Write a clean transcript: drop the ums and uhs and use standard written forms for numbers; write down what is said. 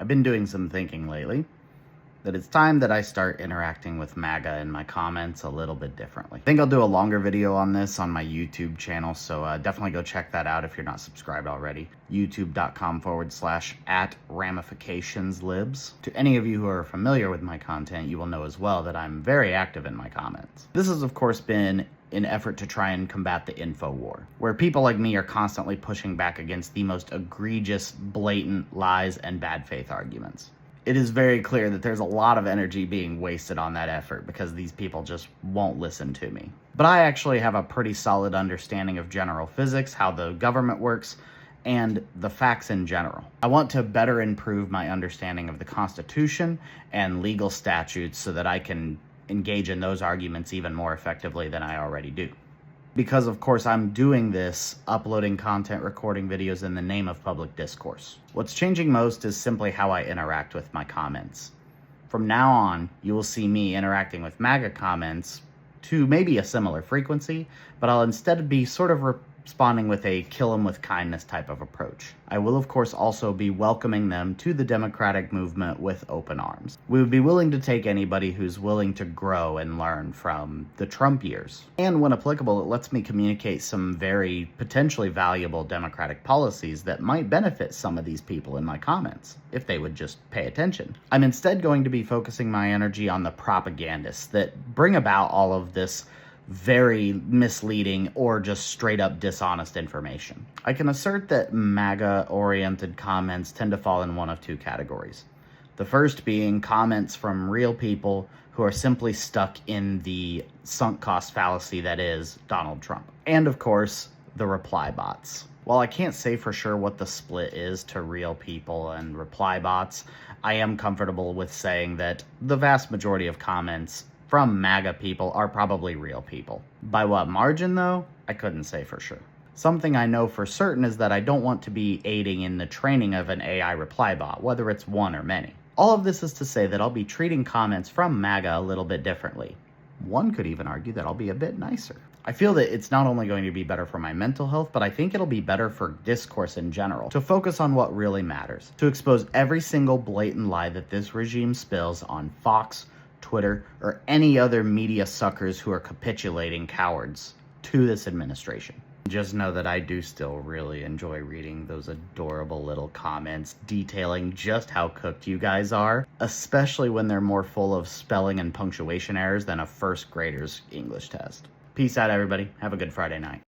been doing some thinking lately that it's time that I start interacting with MAGA in my comments a little bit differently. I think I'll do a longer video on this on my YouTube channel, so definitely go check that out if you're not subscribed already. youtube.com/@ramificationslibs. To any of you who are familiar with my content, you will know as well that I'm very active in my comments. This has, of course, been an effort to try and combat the info war, where people like me are constantly pushing back against the most egregious, blatant lies and bad faith arguments. It is very clear that there's a lot of energy being wasted on that effort because these people just won't listen to me. But I actually have a pretty solid understanding of general physics, how the government works, and the facts in general. I want to better improve my understanding of the Constitution and legal statutes so that I can engage in those arguments even more effectively than I already do. Because, of course, I'm doing this, uploading content, recording videos in the name of public discourse. What's changing most is simply how I interact with my comments. From now on, you will see me interacting with MAGA comments to maybe a similar frequency, but I'll instead be sort of responding with a kill 'em with kindness type of approach. I will, of course, also be welcoming them to the democratic movement with open arms. We would be willing to take anybody who's willing to grow and learn from the Trump years. And when applicable, it lets me communicate some very potentially valuable democratic policies that might benefit some of these people in my comments, if they would just pay attention. I'm instead going to be focusing my energy on the propagandists that bring about all of this very misleading or just straight up dishonest information. I can assert that MAGA-oriented comments tend to fall in one of two categories. The first being comments from real people who are simply stuck in the sunk cost fallacy that is Donald Trump. And of course, the reply bots. While I can't say for sure what the split is to real people and reply bots, I am comfortable with saying that the vast majority of comments from MAGA people are probably real people. By what margin, though, I couldn't say for sure. Something I know for certain is that I don't want to be aiding in the training of an AI reply bot, whether it's one or many. All of this is to say that I'll be treating comments from MAGA a little bit differently. One could even argue that I'll be a bit nicer. I feel that it's not only going to be better for my mental health, but I think it'll be better for discourse in general, to focus on what really matters, to expose every single blatant lie that this regime spills on Fox, Twitter, or any other media suckers who are capitulating cowards to this administration. Just know that I do still really enjoy reading those adorable little comments detailing just how cooked you guys are, especially when they're more full of spelling and punctuation errors than a first grader's English test. Peace out, everybody. Have a good Friday night.